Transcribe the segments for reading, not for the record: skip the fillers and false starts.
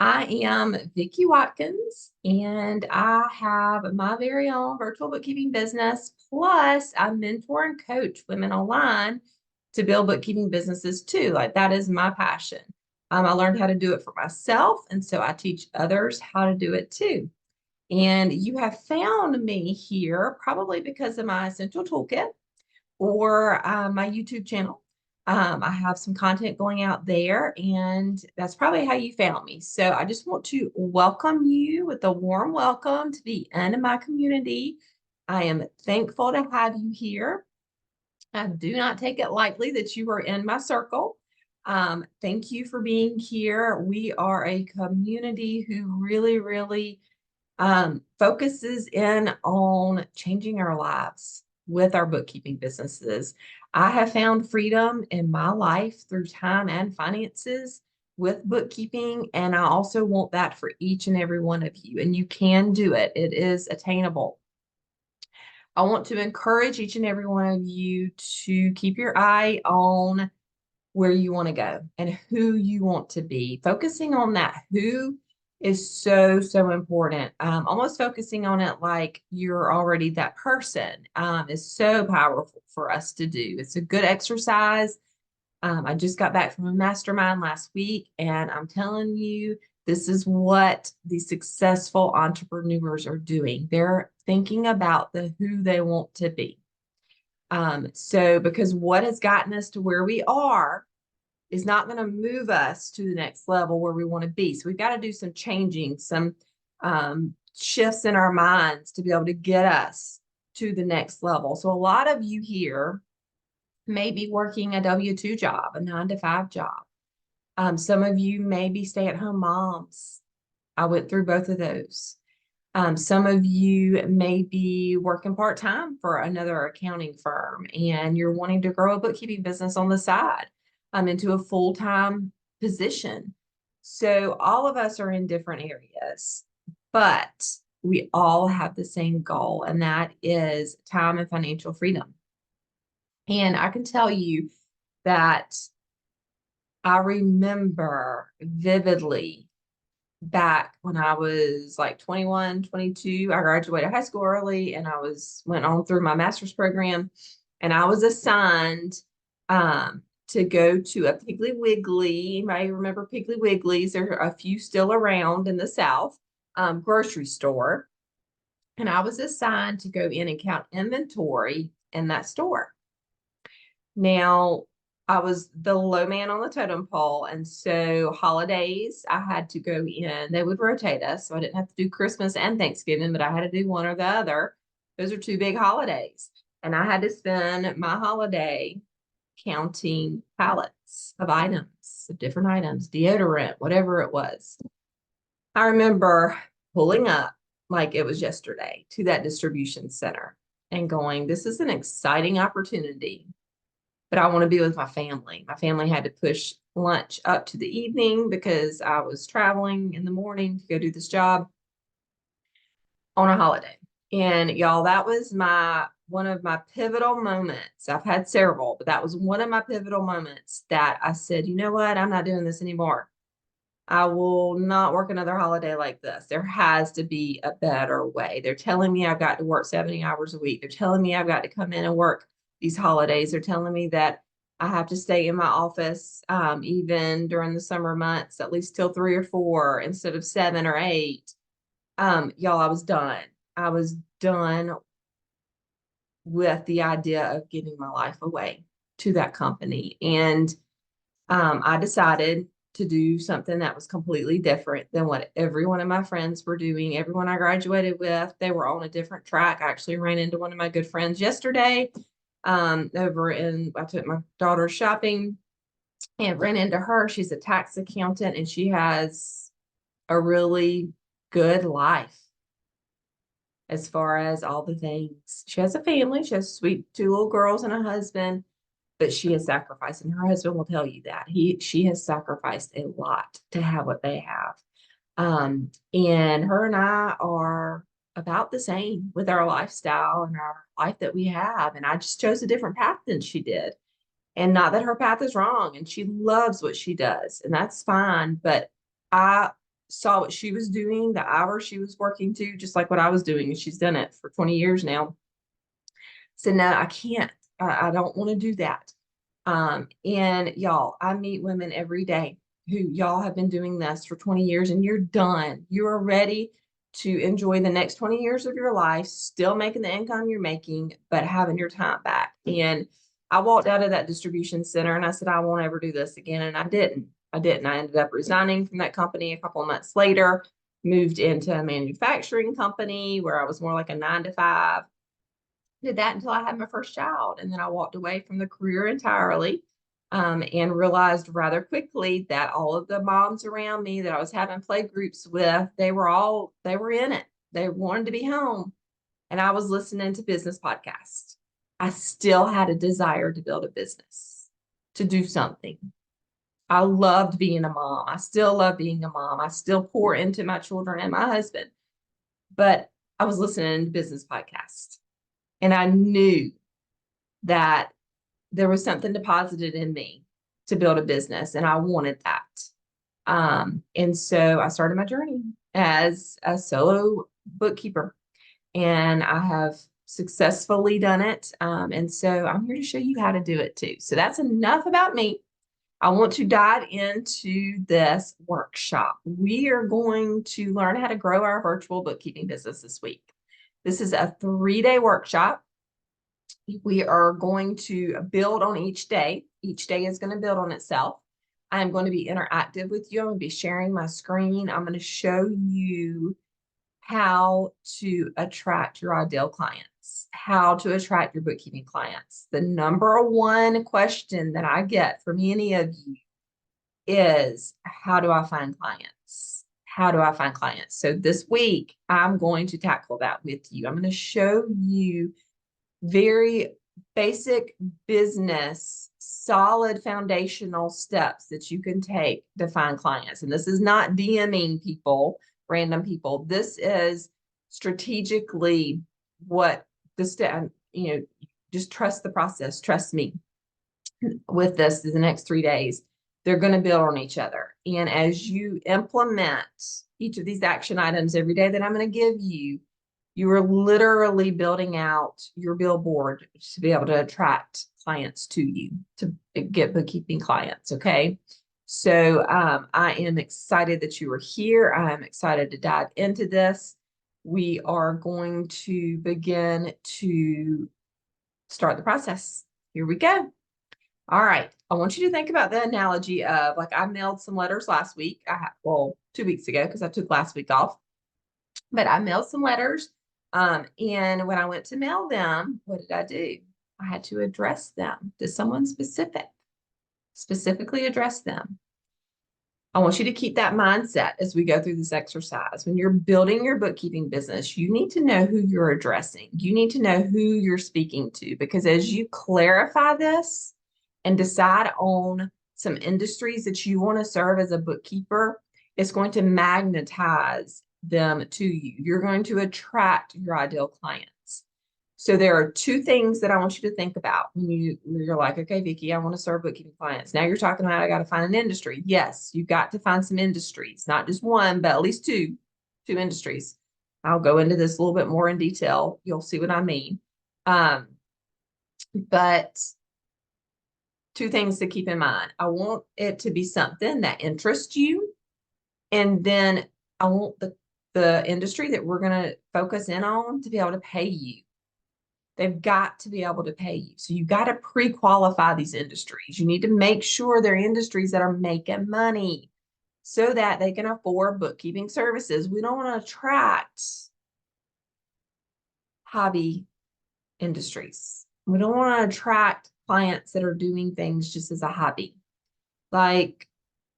I am Vicki Watkins, and I have my very own virtual bookkeeping business. Plus, I mentor and coach women online to build bookkeeping businesses too. Like that is my passion. I learned how to do it for myself, and so I teach others how to do it too. And you have found me here probably because of my essential toolkit or my YouTube channel. I have some content going out there, and that's probably how you found me. So I just want to welcome you with a warm welcome to the end of my community. I am thankful to have you here. I do not take it lightly that you are in my circle. Thank you for being here. We are a community who really focuses in on changing our lives with our bookkeeping businesses. I have found freedom in my life through time and finances with bookkeeping, and I also want that for each and every one of you. And you can do it, it is attainable. I want to encourage each and every one of you to keep your eye on where you want to go and who you want to be. Focusing on that who is so important. Almost focusing on it like you're already that person is so powerful for us to do. It's a good exercise. I just got back from a mastermind last week, and I'm telling you, this is what the successful entrepreneurs are doing. They're thinking about the who they want to be. So because what has gotten us to where we are is not going to move us to the next level where we want to be. So we've got to do some changing, some shifts in our minds to be able to get us to the next level. So a lot of you here may be working a W-2 job, a 9 to 5 job. Some of you may be stay-at-home moms. I went through both of those. Some of you may be working part-time for another accounting firm, and you're wanting to grow a bookkeeping business on the side into a full-time position. So all of us are in different areas, but we all have the same goal, and that is time and financial freedom. And I can tell you that I remember vividly back when I was like 21, 22. I graduated high school early, and I went on through my master's program, and I was assigned to go to a Piggly Wiggly. You may remember Piggly Wigglies. There are a few still around in the South, grocery store. And I was assigned to go in and count inventory in that store. Now, I was the low man on the totem pole. And so holidays, I had to go in. They would rotate us. So I didn't have to do Christmas and Thanksgiving, but I had to do one or the other. Those are two big holidays. And I had to spend my holiday counting pallets of items, of different items, deodorant, whatever it was. I remember pulling up like it was yesterday to that distribution center and going, this is an exciting opportunity, but I want to be with my family. My family had to push lunch up to the evening because I was traveling in the morning to go do this job on a holiday. And y'all, that was one of my pivotal moments. I've had several, but that was one of my pivotal moments that I said, you know what? I'm not doing this anymore. I will not work another holiday like this. There has to be a better way. They're telling me I've got to work 70 hours a week. They're telling me I've got to come in and work these holidays. They're telling me that I have to stay in my office even during the summer months, at least till 3 or 4 instead of 7 or 8. Y'all, I was done. I was done with the idea of giving my life away to that company. And I decided to do something that was completely different than what every one of my friends were doing. Everyone I graduated with, they were on a different track. I actually ran into one of my good friends yesterday I took my daughter shopping and ran into her. She's a tax accountant, and she has a really good life as far as all the things. She has a family. She has sweet 2 little girls and a husband, but she has sacrificed, and her husband will tell you that she has sacrificed a lot to have what they have. And her and I are about the same with our lifestyle and our life that we have. And I just chose a different path than she did. And not that her path is wrong, and she loves what she does, and that's fine. But I saw what she was doing, the hours she was working to, just like what I was doing, and she's done it for 20 years now. So no, I can't. I don't want to do that. And y'all, I meet women every day who y'all have been doing this for 20 years and you're done. You are ready to enjoy the next 20 years of your life, still making the income you're making, but having your time back. And I walked out of that distribution center and I said, I won't ever do this again. And I didn't. I ended up resigning from that company a couple of months later, moved into a manufacturing company where I was more like a 9 to 5. Did that until I had my first child. And then I walked away from the career entirely, and realized rather quickly that all of the moms around me that I was having play groups with, they were in it. They wanted to be home. And I was listening to business podcasts. I still had a desire to build a business, to do something. I loved being a mom. I still love being a mom. I still pour into my children and my husband. But I was listening to business podcasts. And I knew that there was something deposited in me to build a business, and I wanted that. And so I started my journey as a solo bookkeeper, and I have successfully done it. And so I'm here to show you how to do it too. So that's enough about me. I want to dive into this workshop. We are going to learn how to grow our virtual bookkeeping business this week. This is a 3-day workshop. We are going to build on each day. Each day is going to build on itself. I'm going to be interactive with you. I'm going to be sharing my screen. I'm going to show you how to attract your ideal clients, how to attract your bookkeeping clients. The number one question that I get from any of you is, how do I find clients? How do I find clients? So this week, I'm going to tackle that with you. I'm going to show you very basic business, solid foundational steps that you can take to find clients. And this is not DMing people, random people. This is strategically what the step, just trust the process. Trust me with this, the next 3 days, they're going to build on each other. And as you implement each of these action items every day that I'm going to give you, you are literally building out your billboard to be able to attract clients to you, to get bookkeeping clients. Okay. So I am excited that you are here. I'm excited to dive into this. We are going to begin to start the process. Here we go. All right. I want you to think about the analogy of, like, I mailed some letters last week. 2 weeks ago, because I took last week off, but I mailed some letters. And when I went to mail them, what did I do? I had to address them to someone specifically address them. I want you to keep that mindset as we go through this exercise. When you're building your bookkeeping business, you need to know who you're addressing. You need to know who you're speaking to, because as you clarify this and decide on some industries that you want to serve as a bookkeeper, it's going to magnetize them to you. You're going to attract your ideal clients. So there are 2 things that I want you to think about when you're like, okay, Vicki, I want to serve bookkeeping clients. Now you're talking about, I got to find an industry. Yes, you've got to find some industries, not just one, but at least two industries. I'll go into this a little bit more in detail. You'll see what I mean. But 2 things to keep in mind. I want it to be something that interests you. And then I want the industry that we're going to focus in on to be able to pay you. They've got to be able to pay you. So you got to pre-qualify these industries. You need to make sure they're industries that are making money so that they can afford bookkeeping services. We don't want to attract hobby industries. We don't want to attract clients that are doing things just as a hobby. Like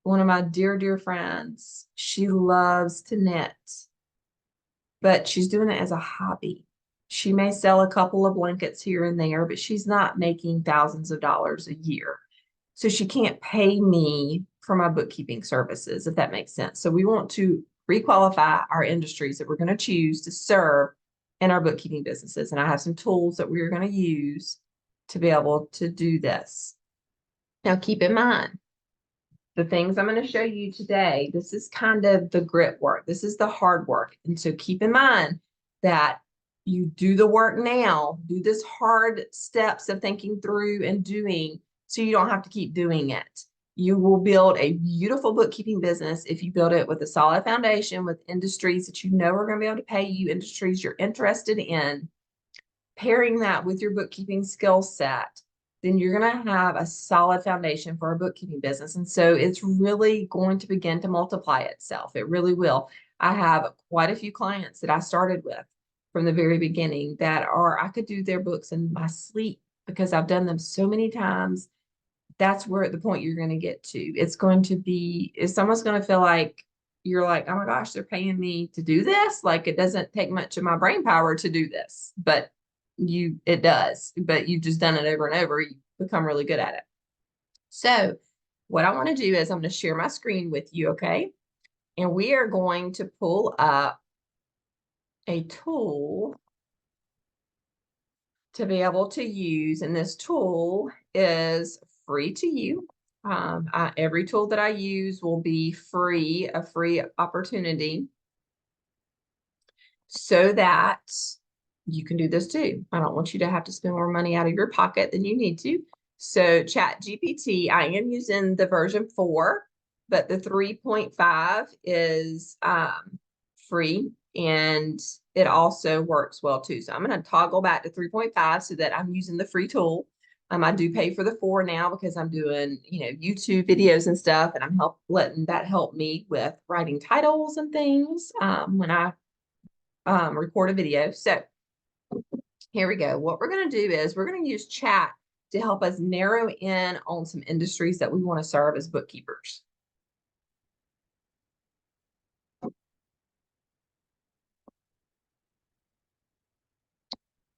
one of my dear friends, she loves to knit, but she's doing it as a hobby. She may sell a couple of blankets here and there, but she's not making thousands of dollars a year. So she can't pay me for my bookkeeping services, if that makes sense. So we want to pre-qualify our industries that we're going to choose to serve in our bookkeeping businesses. And I have some tools that we're going to use to be able to do this. Now, keep in mind, the things I'm going to show you today, this is kind of the grit work. This is the hard work. And so keep in mind that you do the work now, do this hard steps of thinking through and doing so you don't have to keep doing it. You will build a beautiful bookkeeping business if you build it with a solid foundation, with industries that you know are going to be able to pay you, industries you're interested in. Pairing that with your bookkeeping skill set, then you're going to have a solid foundation for a bookkeeping business. And so it's really going to begin to multiply itself. It really will. I have quite a few clients that I started with from the very beginning that I could do their books in my sleep because I've done them so many times. That's where at the point you're going to get to. It's going to be, if someone's going to feel like you're like, oh my gosh, they're paying me to do this. Like it doesn't take much of my brain power to do this, but it does, but you've just done it over and over. You become really good at it. So what I want to do is I'm going to share my screen with you. Okay. And we are going to pull up a tool to be able to use. And this tool is free to you. Every tool that I use will be free, a free opportunity so that you can do this too. I don't want you to have to spend more money out of your pocket than you need to. So ChatGPT, I am using the version 4, but the 3.5 is free and it also works well too. So I'm going to toggle back to 3.5 so that I'm using the free tool. I do pay for the 4 now because I'm doing, YouTube videos and stuff, and I'm letting that help me with writing titles and things when I record a video. So here we go. What we're going to do is we're going to use chat to help us narrow in on some industries that we want to serve as bookkeepers.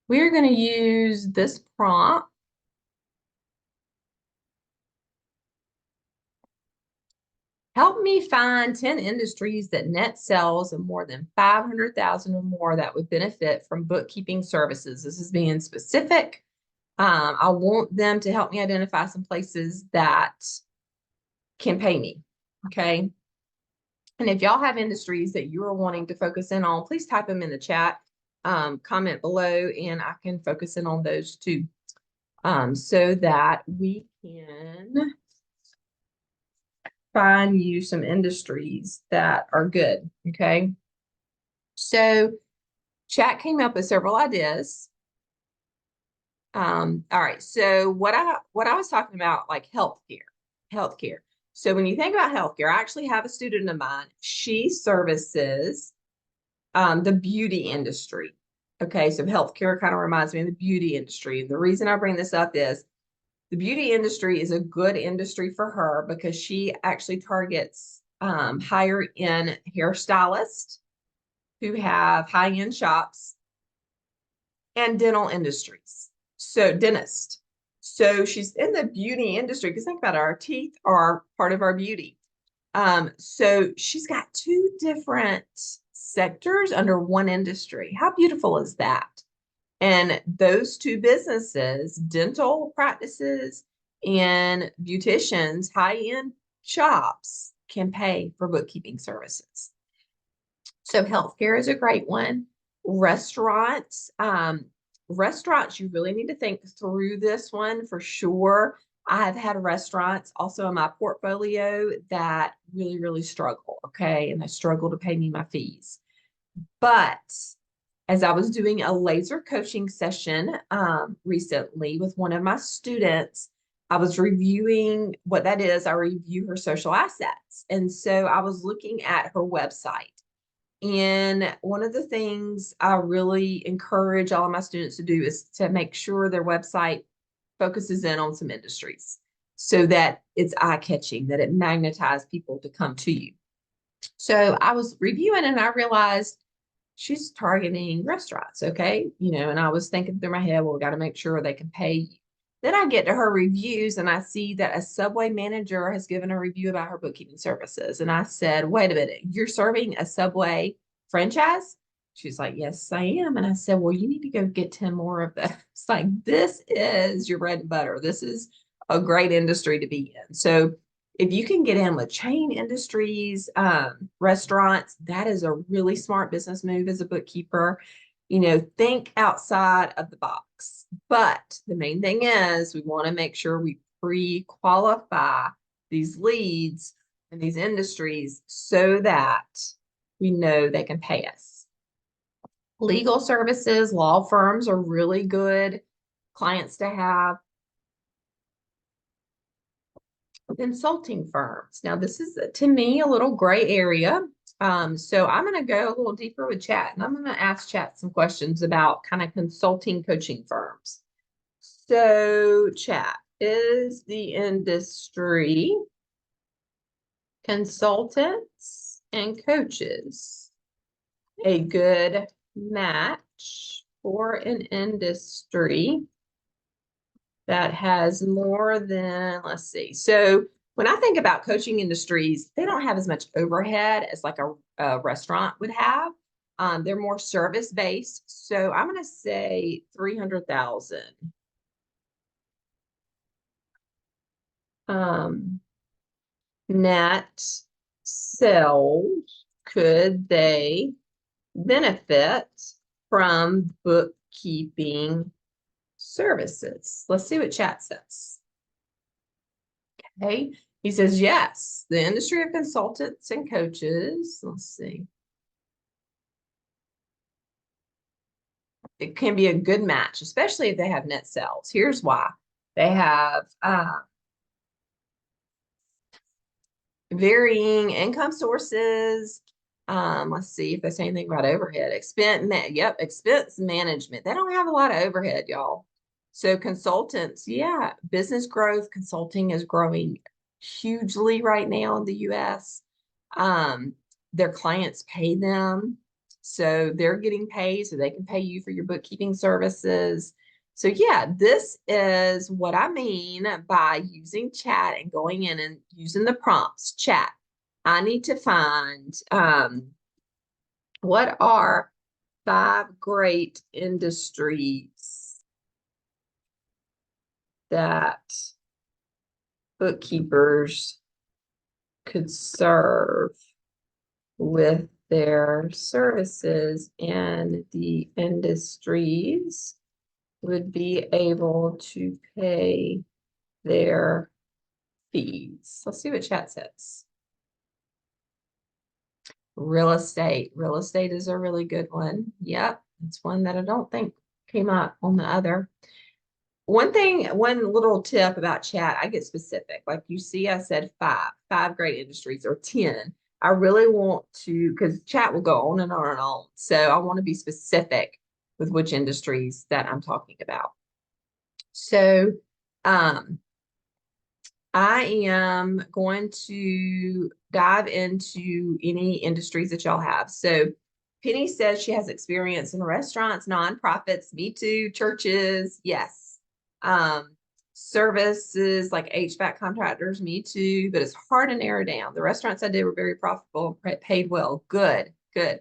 We're going to use this prompt. Help me find 10 industries that net sales of more than 500,000 or more that would benefit from bookkeeping services. This is being specific. I want them to help me identify some places that can pay me. Okay. And if y'all have industries that you're wanting to focus in on, please type them in the chat, comment below, and I can focus in on those too, so that we can find you some industries that are good. Okay. So chat came up with several ideas. All right. So what I was talking about, like healthcare. So when you think about healthcare, I actually have a student of mine. She services the beauty industry. Okay, so healthcare kind of reminds me of the beauty industry. And the reason I bring this up is the beauty industry is a good industry for her because she actually targets higher end hairstylists who have high-end shops and dental industries. So dentist. So she's in the beauty industry because think about it, our teeth are part of our beauty. So she's got 2 different sectors under one industry. How beautiful is that? And those 2 businesses, dental practices and beauticians, high-end shops, can pay for bookkeeping services. So healthcare is a great one. Restaurants, you really need to think through this one for sure. I have had restaurants also in my portfolio that really, really struggle. Okay. And they struggle to pay me my fees. But as I was doing a laser coaching session recently with one of my students, I was reviewing what that is. I review her social assets. And so I was looking at her website. And one of the things I really encourage all of my students to do is to make sure their website focuses in on some industries so that it's eye-catching, that it magnetizes people to come to you. So I was reviewing and I realized she's targeting restaurants, okay? And I was thinking through my head, well, we got to make sure they can pay you. Then I get to her reviews and I see that a Subway manager has given a review about her bookkeeping services. And I said, wait a minute, you're serving a Subway franchise? She's like, yes, I am. And I said, well, you need to go get 10 more of those. It's like, this is your bread and butter. This is a great industry to be in. So If you can get in with chain industries, restaurants, that is a really smart business move as a bookkeeper. Think outside of the box. But the main thing is we want to make sure we pre-qualify these leads in these industries so that we know they can pay us. Legal services, law firms are really good clients to have. Consulting firms. Now, this is, to me, a little gray area. So I'm going to go a little deeper with Chat, and I'm going to ask Chat some questions about kind of consulting coaching firms. So, Chat, is the industry consultants and coaches a good match for an industry that has more than, let's see. So when I think about coaching industries, they don't have as much overhead as like a restaurant would have. They're more service based. So I'm going to say 300,000. Net sales, could they benefit from bookkeeping services? Let's see what Chat says. Okay, he says yes, the industry of consultants and coaches. Let's see. It can be a good match, especially if they have net sales. Here's why. They have varying income sources. Let's see if they say anything about overhead. Expense management. They don't have a lot of overhead, y'all. So consultants, yeah, business growth consulting is growing hugely right now in the US. Their clients pay them, so they're getting paid, so they can pay you for your bookkeeping services. So yeah, this is what I mean by using Chat and going in and using the prompts. Chat, I need to find what are 5 great industries that bookkeepers could serve with their services, and the industries would be able to pay their fees. Let's see what Chat says. Real estate. Real estate is a really good one. Yep, it's one that I don't think came up on the other. One little tip about Chat, I get specific. Like you see, I said 5 great industries, or 10. I really want to, because Chat will go on and on and on. So I want to be specific with which industries that I'm talking about. So I am going to dive into any industries that y'all have. So Penny says she has experience in restaurants, nonprofits, me too, churches, yes. Services like HVAC contractors, me too, but it's hard to narrow down. The restaurants I did were very profitable, paid well. Good, good.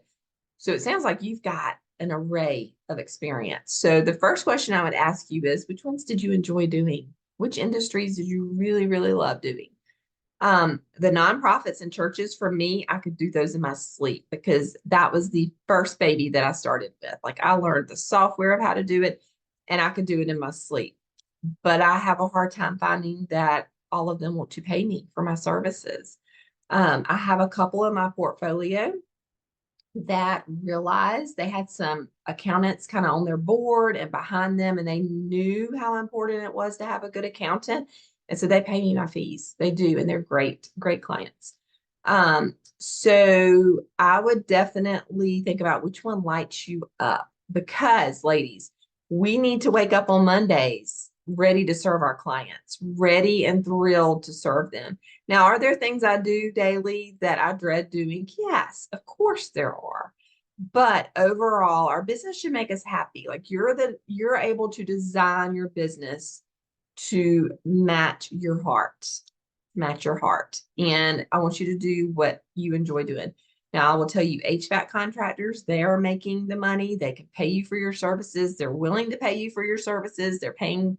So it sounds like you've got an array of experience. So the first question I would ask you is, which ones did you enjoy doing? Which industries did you really, really love doing? The nonprofits and churches, for me, I could do those in my sleep because that was the first baby that I started with. Like I learned the software of how to do it, and I could do it in my sleep. But I have a hard time finding that all of them want to pay me for my services. I have a couple in my portfolio that realized they had some accountants kind of on their board and behind them, and they knew how important it was to have a good accountant. And so they pay me my fees. They do, and they're great, great clients. So I would definitely think about which one lights you up, because ladies, we need to wake up on Mondays ready to serve our clients, ready and thrilled to serve them. Now, are there things I do daily that I dread doing? Yes, of course there are. But overall, our business should make us happy. Like you're able to design your business to match your heart, And I want you to do what you enjoy doing. Now, I will tell you, HVAC contractors, they are making the money. They can pay you for your services. They're willing to pay you for your services. They're paying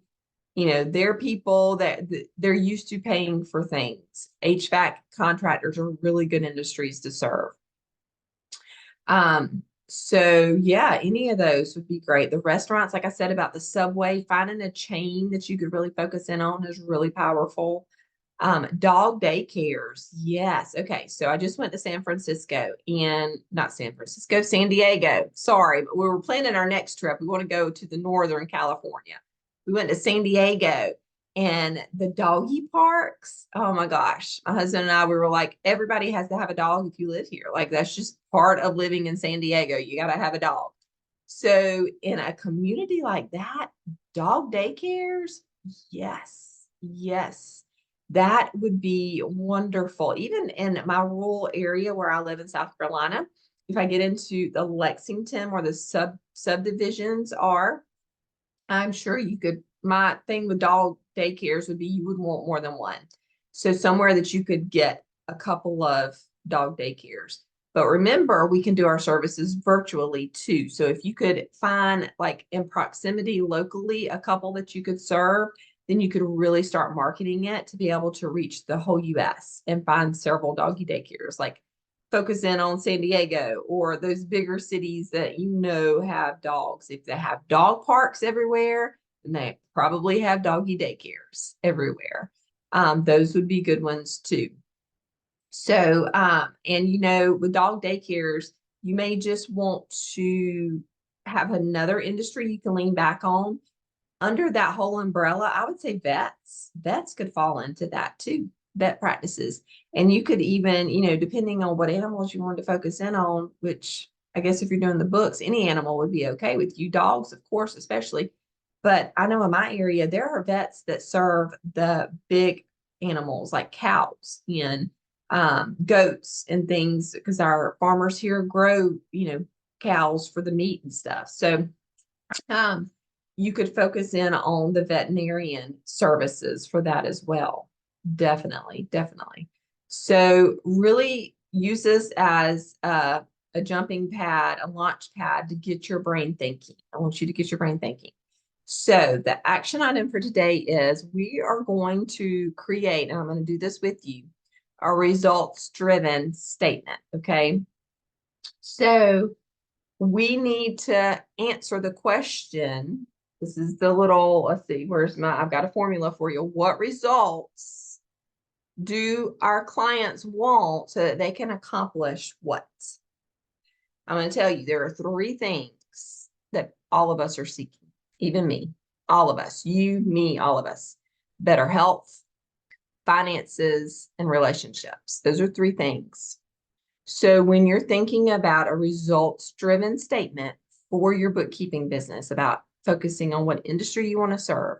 You know, they're people that they're used to paying for things. HVAC contractors are really good industries to serve. So yeah, any of those would be great. The restaurants, like I said about the Subway, finding a chain that you could really focus in on is really powerful. Dog daycares. Yes. Okay. So I just went to San Francisco and not San Francisco, San Diego. Sorry, but we were planning our next trip. We want to go to the Northern California. We went to San Diego and the doggy parks. Oh my gosh. My husband and I, we were like, everybody has to have a dog if you live here. Like that's just part of living in San Diego. You got to have a dog. So in a community like that, dog daycares, yes, yes, that would be wonderful. Even in my rural area where I live in South Carolina, if I get into the Lexington where the subdivisions are, I'm sure you could. My thing with dog daycares would be you would want more than one. So somewhere that you could get a couple of dog daycares. But remember, we can do our services virtually too. So if you could find like in proximity locally a couple that you could serve, then you could really start marketing it to be able to reach the whole US and find several doggy daycares. Like focus in on San Diego or those bigger cities that you know have dogs. If they have dog parks everywhere, then they probably have doggy daycares everywhere. Those would be good ones too. So, and you know, with dog daycares, you may just want to have another industry you can lean back on. Under that whole umbrella, I would say vets could fall into that too, vet practices. And you could even, you know, depending on what animals you wanted to focus in on, which I guess if you're doing the books, any animal would be okay with you, dogs, of course, especially. But I know in my area, there are vets that serve the big animals like cows and goats and things because our farmers here grow, you know, cows for the meat and stuff. So, you could focus in on the veterinarian services for that as well. Definitely, definitely. So really use this as a jumping pad, a launch pad to get your brain thinking. I want you to get your brain thinking. So the action item for today is we are going to create, and I'm going to do this with you, a results-driven statement, okay? So we need to answer the question. This is the little, let's see, I've got a formula for you. What results do our clients want so that they can accomplish what? I'm going to tell you, there are 3 things that all of us are seeking, even me, all of us, you, me, all of us. Better health, finances, and relationships. Those are 3 things. So when you're thinking about a results-driven statement for your bookkeeping business about focusing on what industry you want to serve,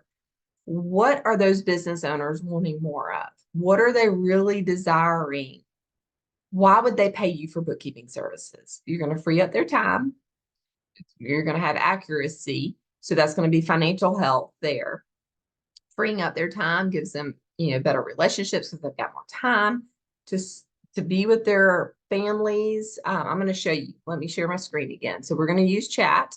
what are those business owners wanting more of? What are they really desiring? Why would they pay you for bookkeeping services? You're going to free up their time. You're going to have accuracy. So that's going to be financial health there. Freeing up their time gives them, you know, better relationships because they've got more time to be with their families. I'm going to show you. Let me share my screen again. So we're going to use chat.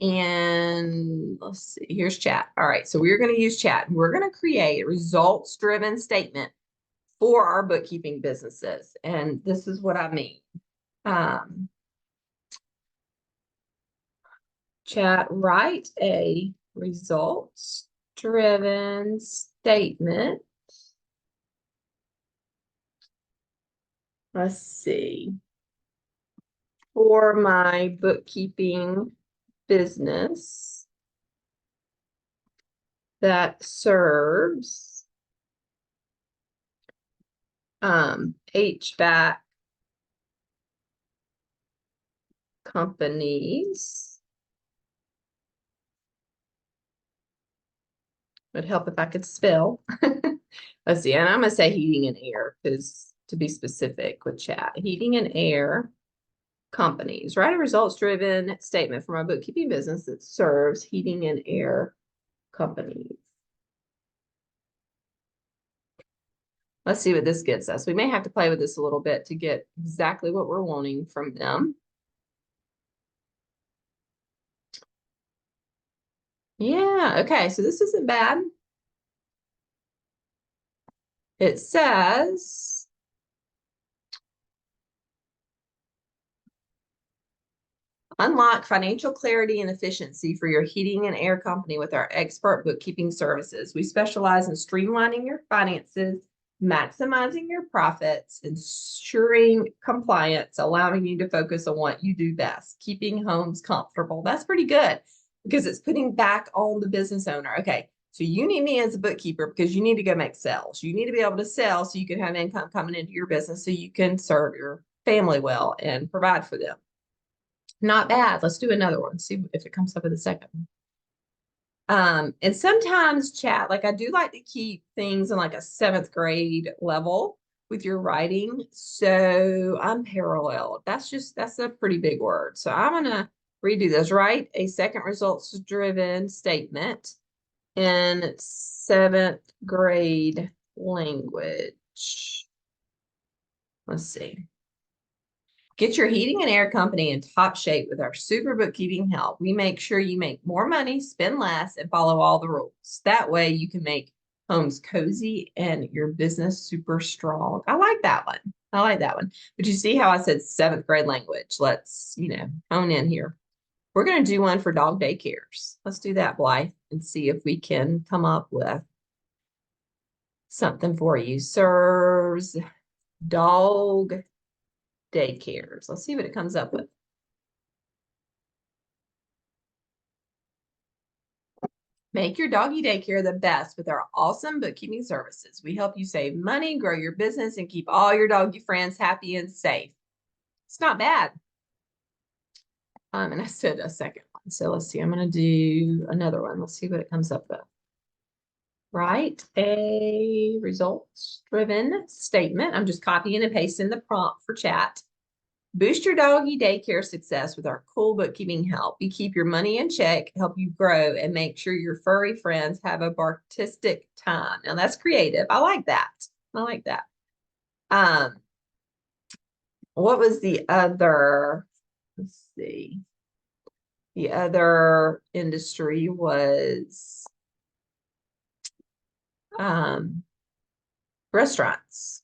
And let's see, here's chat. All right, so we're going to use chat. We're going to create a results-driven statement for our bookkeeping businesses. And this is what I mean. Chat, write a results-driven statement. Let's see. For my bookkeeping business that serves HVAC companies. Would help if I could spell. Let's see, and I'm gonna say heating and air because to be specific with chat, heating and air companies. Write a results-driven statement for my bookkeeping business that serves heating and air companies. Let's see what this gets us. We may have to play with this a little bit to get exactly what we're wanting from them. Yeah, okay, so this isn't bad. It says, unlock financial clarity and efficiency for your heating and air company with our expert bookkeeping services. We specialize in streamlining your finances, maximizing your profits, ensuring compliance, allowing you to focus on what you do best, keeping homes comfortable. That's pretty good because it's putting back on the business owner. Okay, so you need me as a bookkeeper because you need to go make sales. You need to be able to sell so you can have income coming into your business so you can serve your family well and provide for them. Not bad. Let's do another one. See if it comes up with a second one. And sometimes chat, like I do like to keep things in like a 7th grade level with your writing. So unparalleled. That's a pretty big word. So I'm gonna redo this. Write a second results driven statement in 7th grade language. Let's see. Get your heating and air company in top shape with our super bookkeeping help. We make sure you make more money, spend less, and follow all the rules. That way you can make homes cozy and your business super strong. I like that one. I like that one. But you see how I said 7th grade language? Let's, hone in here. We're going to do one for dog daycares. Let's do that, Blythe, and see if we can come up with something for you. Serves dog daycares. Let's see what it comes up with. Make your doggy daycare the best with our awesome bookkeeping services. We help you save money, grow your business, and keep all your doggy friends happy and safe. It's not bad. And I said a second one. So let's see. I'm going to do another one. Let's see what it comes up with. Write a results-driven statement. I'm just copying and pasting the prompt for chat. Boost your doggy daycare success with our cool bookkeeping help. We keep your money in check, help you grow, and make sure your furry friends have a bartistic time. Now that's creative. I like that. I like that. What was the other? Let's see. The other industry was restaurants.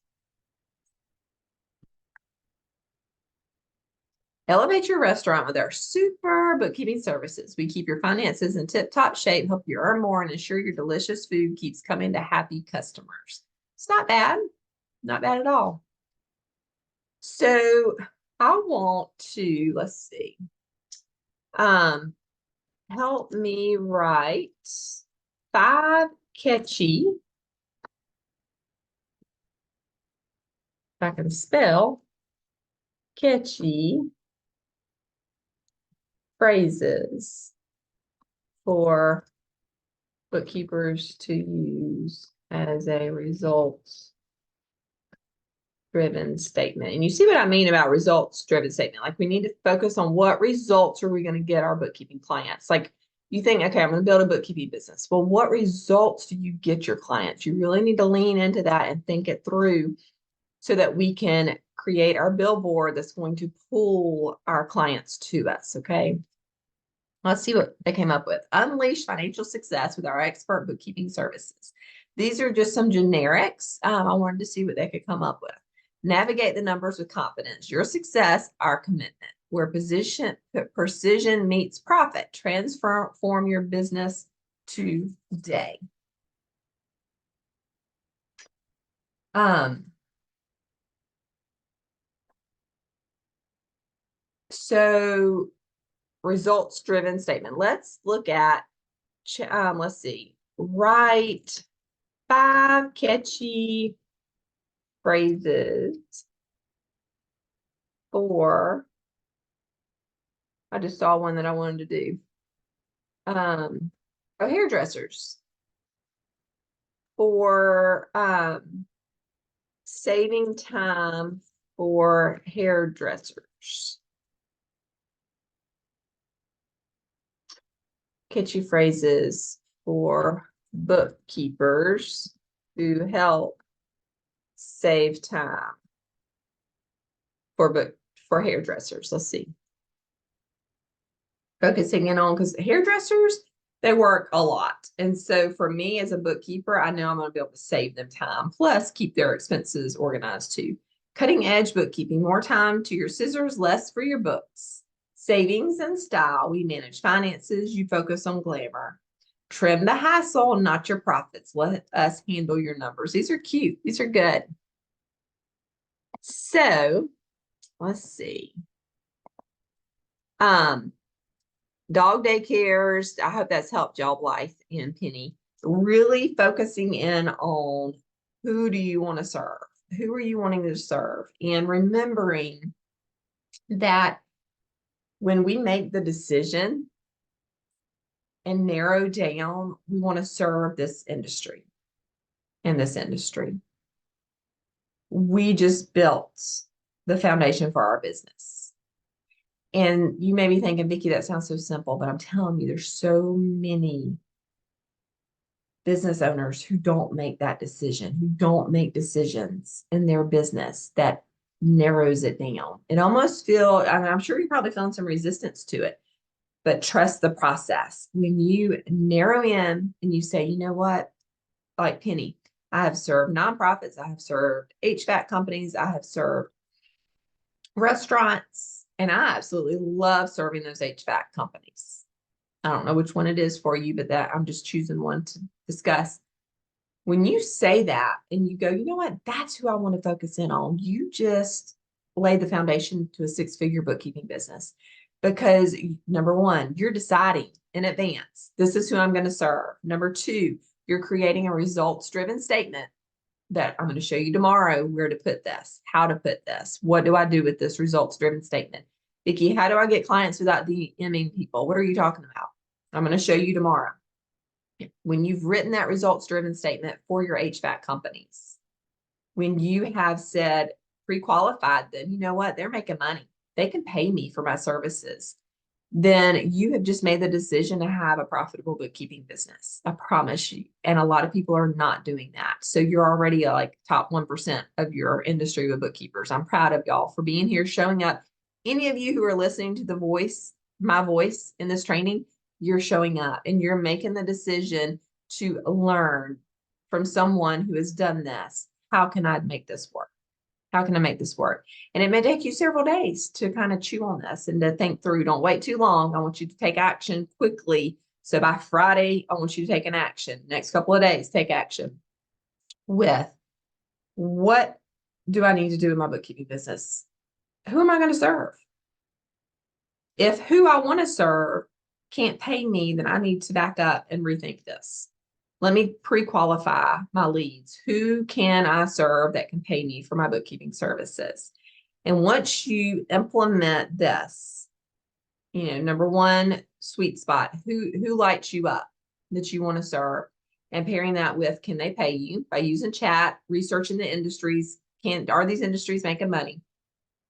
Elevate your restaurant with our super bookkeeping services. We keep your finances in tip-top shape, help you earn more, and ensure your delicious food keeps coming to happy customers. It's not bad. Not bad at all. So I want to, let's see, help me write 5 catchy, if I can spell, catchy phrases for bookkeepers to use as a results-driven statement. And you see what I mean about results-driven statement. Like we need to focus on what results are we going to get our bookkeeping clients. Like you think, okay, I'm going to build a bookkeeping business. Well, what results do you get your clients? You really need to lean into that and think it through so that we can create our billboard that's going to pull our clients to us, okay? Let's see what they came up with. Unleash financial success with our expert bookkeeping services. These are just some generics. I wanted to see what they could come up with. Navigate the numbers with confidence. Your success, our commitment. Where precision meets profit. Transform your business today. So results-driven statement. Let's look at, let's see, write 5 catchy phrases for, I just saw one that I wanted to do. Hairdressers for saving time for hairdressers. Catchy phrases for bookkeepers who help save time for hairdressers. Let's see. Focusing in on, because hairdressers, They work a lot. And so for me as a bookkeeper, I know I'm going to be able to save them time, plus keep their expenses organized too. Cutting edge bookkeeping, more time to your scissors, less for your books. Savings and style, we manage finances, you focus on glamour. Trim the hassle, not your profits. Let us handle your numbers. These are cute. These are good. So let's see. Dog daycares. I hope that's helped y'all, Blythe and Penny. Really focusing in on who do you want to serve? Who are you wanting to serve? And remembering that when we make the decision and narrow down, we want to serve this industry and this industry. We just built the foundation for our business. And you may be thinking, Vicki, that sounds so simple, but I'm telling you, there's so many business owners who don't make that decision, who don't make decisions in their business that narrows it down. It almost feels, I'm sure you're probably feeling some resistance to it, but trust the process. When you narrow in and you say, you know what, like Penny, I have served nonprofits, I have served HVAC companies, I have served restaurants, and I absolutely love serving those HVAC companies. I don't know which one it is for you, but that I'm just choosing one to discuss. When you say that and you go, you know what, that's who I want to focus in on, you just lay the foundation to a six-figure bookkeeping business. Because number one, you're deciding in advance, this is who I'm going to serve. Number two, you're creating a results-driven statement that I'm going to show you tomorrow where to put this, how to put this. What do I do with this results-driven statement? Vicki, how do I get clients without DMing people? What are you talking about? I'm going to show you tomorrow. When you've written that results-driven statement for your HVAC companies, when you have said pre-qualified them, you know what, they're making money. They can pay me for my services. Then you have just made the decision to have a profitable bookkeeping business. I promise you. And a lot of people are not doing that. So you're already like top 1% of your industry with bookkeepers. I'm proud of y'all for being here, showing up. Any of you who are listening to the voice, my voice in this training, you're showing up and you're making the decision to learn from someone who has done this. How can I make this work? How can I make this work? And it may take you several days to kind of chew on this and to think through. Don't wait too long. I want you to take action quickly. So by Friday, I want you to take an action. Next couple of days, take action with what do I need to do in my bookkeeping business? Who am I going to serve? If who I want to serve can't pay me, then I need to back up and rethink this. Let me pre-qualify my leads. Who can I serve that can pay me for my bookkeeping services? And once you implement this, you know, number one, sweet spot, who lights you up that you want to serve, and pairing that with, can they pay you by using chat, researching the industries, are these industries making money?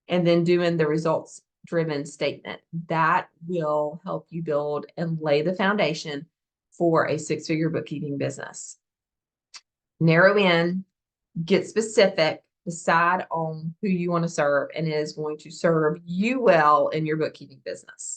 And then doing the results-driven statement. That will help you build and lay the foundation for a six-figure bookkeeping business. Narrow in, get specific, decide on who you want to serve, and it is going to serve you well in your bookkeeping business.